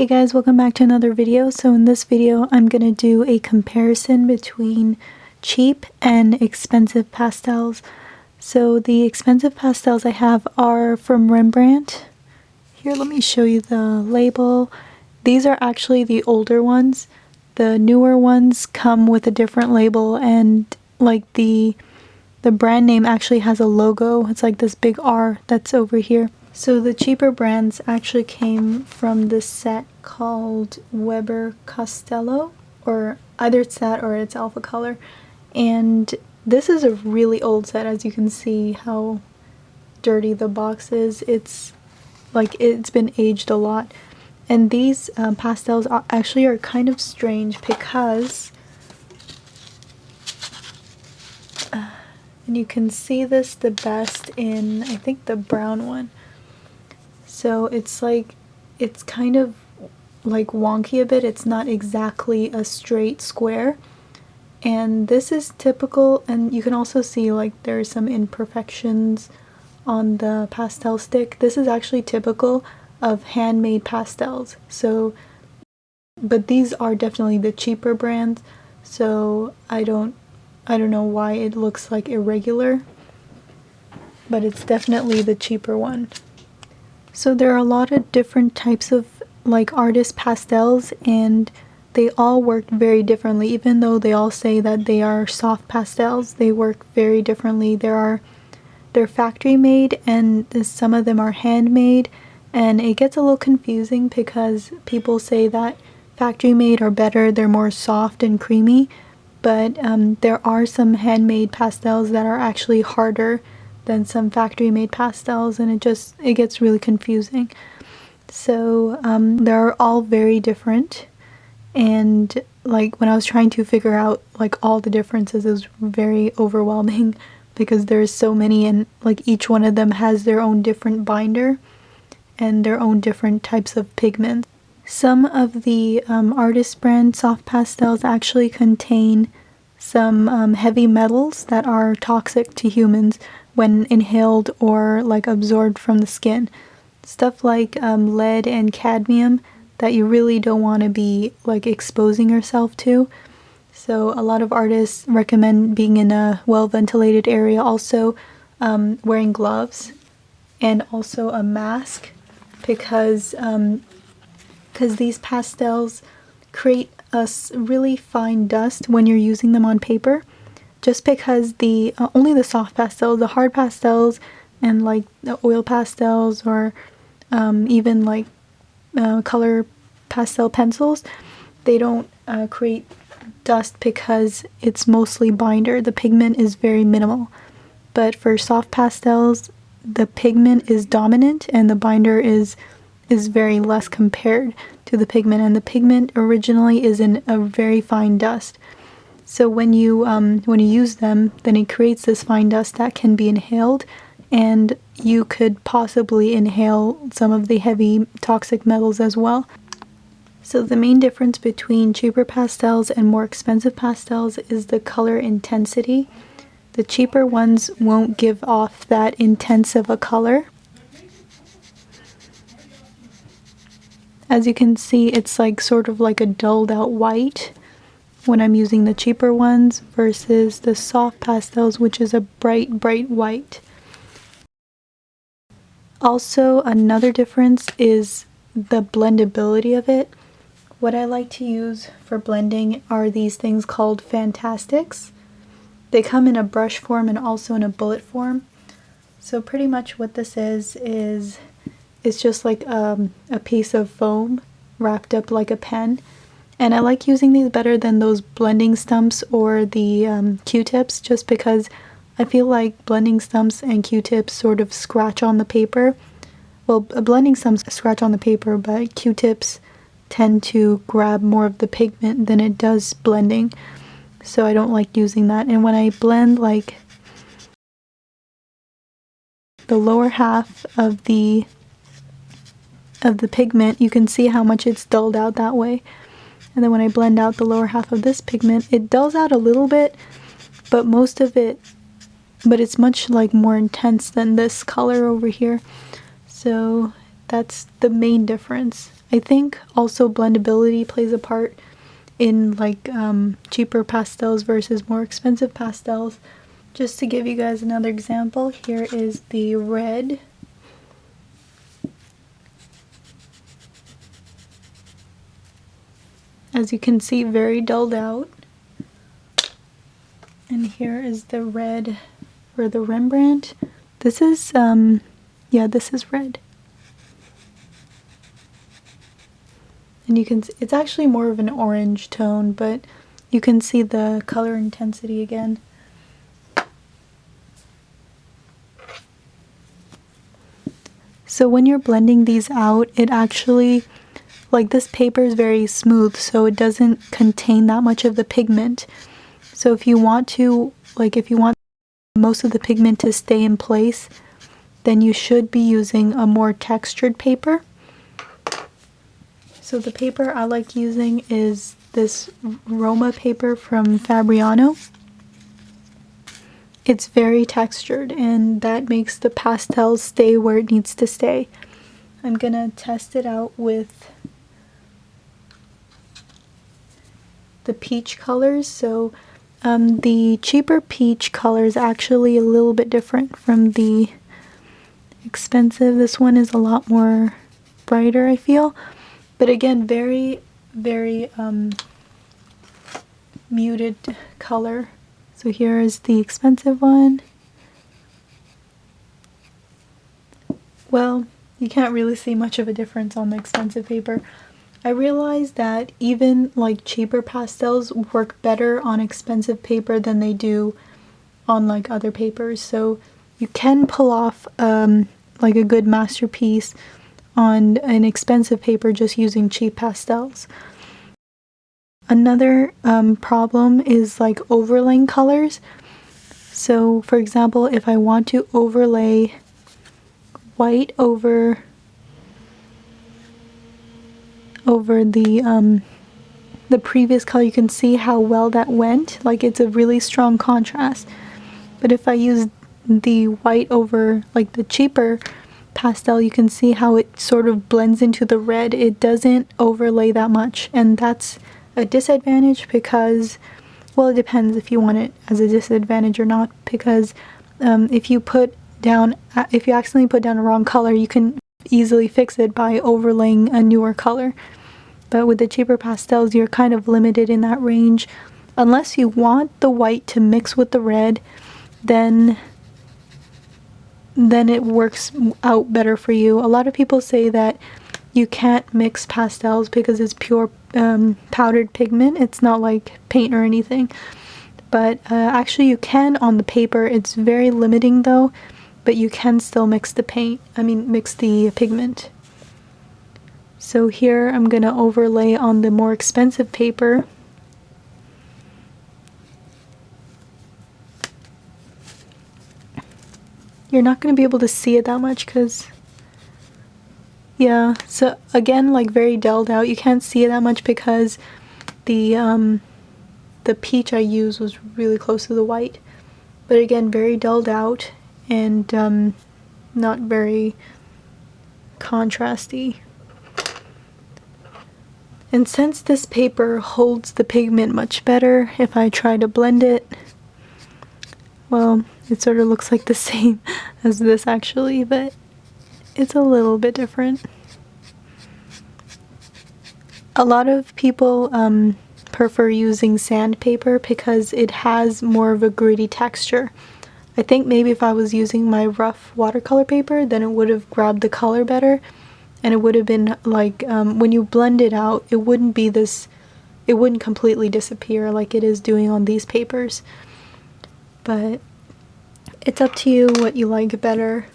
Hey guys, welcome back to another video. So in this video, I'm going to do a comparison between cheap and expensive pastels. So the expensive pastels I have are from Rembrandt. Here, let me show you the label. These are actually the older ones. The newer ones come with a different label, and like the brand name actually has a logo. It's like this big R that's over here. So the cheaper brands actually came from this set called Weber Castello, or either it's that or it's Alpha Color. And this is a really old set, as you can see how dirty the box is. It's like it's been aged a lot. And these pastels actually are kind of strange because and you can see this the best in, I think, the brown one. So it's like, it's kind of like wonky a bit. It's not exactly a straight square. And this is typical, and you can also see like there are some imperfections on the pastel stick. This is actually typical of handmade pastels. So, but these are definitely the cheaper brands. So I don't know why it looks like irregular, but it's definitely the cheaper one. So there are a lot of different types of like artist pastels, and they all work very differently. Even though they all say that they are soft pastels, they work very differently. They're factory made, and some of them are handmade, and it gets a little confusing because people say that factory made are better, they're more soft and creamy, but there are some handmade pastels that are actually harder than some factory made pastels, and it gets really confusing. So they're all very different, and like when I was trying to figure out like all the differences, it was very overwhelming because there's so many, and like each one of them has their own different binder and their own different types of pigments. Some of the artist brand soft pastels actually contain some heavy metals that are toxic to humans when inhaled or like absorbed from the skin. Stuff like lead and cadmium that you really don't want to be like exposing yourself to. So a lot of artists recommend being in a well-ventilated area, also wearing gloves and also a mask, because these pastels create a really fine dust when you're using them on paper. Just because the only the soft pastels, the hard pastels, and like the oil pastels, or even like color pastel pencils, they don't create dust because it's mostly binder. The pigment is very minimal. But for soft pastels, the pigment is dominant and the binder is very less compared to the pigment, and the pigment originally is in a very fine dust. So when you use them, then it creates this fine dust that can be inhaled, and you could possibly inhale some of the heavy toxic metals as well. So the main difference between cheaper pastels and more expensive pastels is the color intensity. The cheaper ones won't give off that intense of a color. As you can see, it's like sort of like a dulled out white when I'm using the cheaper ones versus the soft pastels, which is a bright white. Also, another difference is the blendability of it. What I like to use for blending are these things called Fantastics. They come in a brush form and also in a bullet form. So pretty much what this is it's just like a piece of foam wrapped up like a pen. And I like using these better than those blending stumps or the Q-tips, just because I feel like blending stumps and Q-tips sort of scratch on the paper. Well, blending stumps scratch on the paper, but Q-tips tend to grab more of the pigment than it does blending. So I don't like using that. And when I blend like the lower half of the pigment, you can see how much it's dulled out that way. And then when I blend out the lower half of this pigment, it dulls out a little bit, but it's much like more intense than this color over here. So that's the main difference. I think also blendability plays a part in like cheaper pastels versus more expensive pastels. Just to give you guys another example, here is the red. As you can see, very dulled out. And here is the red for the Rembrandt. This is, yeah, this is red. And you can, it's actually more of an orange tone, but you can see the color intensity again. So when you're blending these out, it actually, like this paper is very smooth, so it doesn't contain that much of the pigment. So if you want to, like if you want most of the pigment to stay in place, then you should be using a more textured paper. So the paper I like using is this Roma paper from Fabriano. It's very textured, and that makes the pastel stay where it needs to stay. I'm gonna test it out with the peach colors. So the cheaper peach color is actually a little bit different from the expensive. This one is a lot more brighter, I feel. But again, very, very muted color. So here is the expensive one. Well, you can't really see much of a difference on the expensive paper. I realized that even like cheaper pastels work better on expensive paper than they do on like other papers. So you can pull off like a good masterpiece on an expensive paper just using cheap pastels. Another problem is like overlaying colors. So for example, if I want to overlay white over the previous color, you can see how well that went. Like it's a really strong contrast. But if I use the white over like the cheaper pastel, you can see how it sort of blends into the red. It doesn't overlay that much, and that's a disadvantage because, well, it depends if you want it as a disadvantage or not, because if you accidentally put down a wrong color, you can easily fix it by overlaying a newer color. But with the cheaper pastels, you're kind of limited in that range. Unless you want the white to mix with the red, then it works out better for you. A lot of people say that you can't mix pastels because it's pure powdered pigment. It's not like paint or anything. But actually you can on the paper. It's very limiting though, but you can still mix the mix the pigment. So here I'm going to overlay on the more expensive paper. You're not going to be able to see it that much because, yeah, so again, like very dulled out. You can't see it that much because the peach I used was really close to the white. But again, very dulled out and not very contrasty. And since this paper holds the pigment much better, if I try to blend it, well, it sort of looks like the same as this actually, but it's a little bit different. A lot of people prefer using sandpaper because it has more of a gritty texture. I think maybe if I was using my rough watercolor paper, then it would have grabbed the color better. And it would have been like, when you blend it out, it wouldn't be this, it wouldn't completely disappear like it is doing on these papers. But it's up to you what you like better.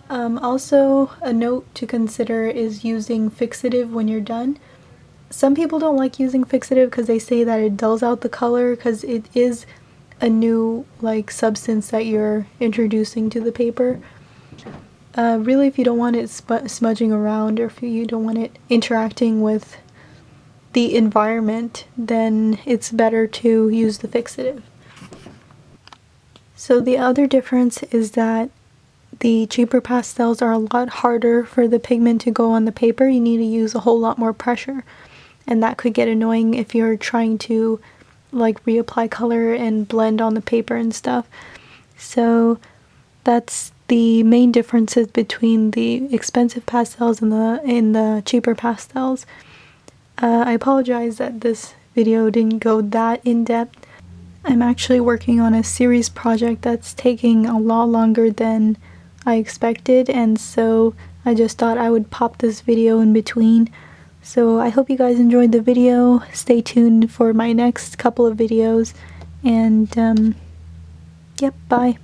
Also, a note to consider is using fixative when you're done. Some people don't like using fixative because they say that it dulls out the color because it is a new like substance that you're introducing to the paper. Really, if you don't want it smudging around, or if you don't want it interacting with the environment, then it's better to use the fixative. So the other difference is that the cheaper pastels are a lot harder for the pigment to go on the paper. You need to use a whole lot more pressure, and that could get annoying if you're trying to like reapply color and blend on the paper and stuff. So that's the main differences between the expensive pastels and the cheaper pastels. I apologize that this video didn't go that in depth. I'm actually working on a series project that's taking a lot longer than I expected, and so I just thought I would pop this video in between. So I hope you guys enjoyed the video. Stay tuned for my next couple of videos, and yep, bye.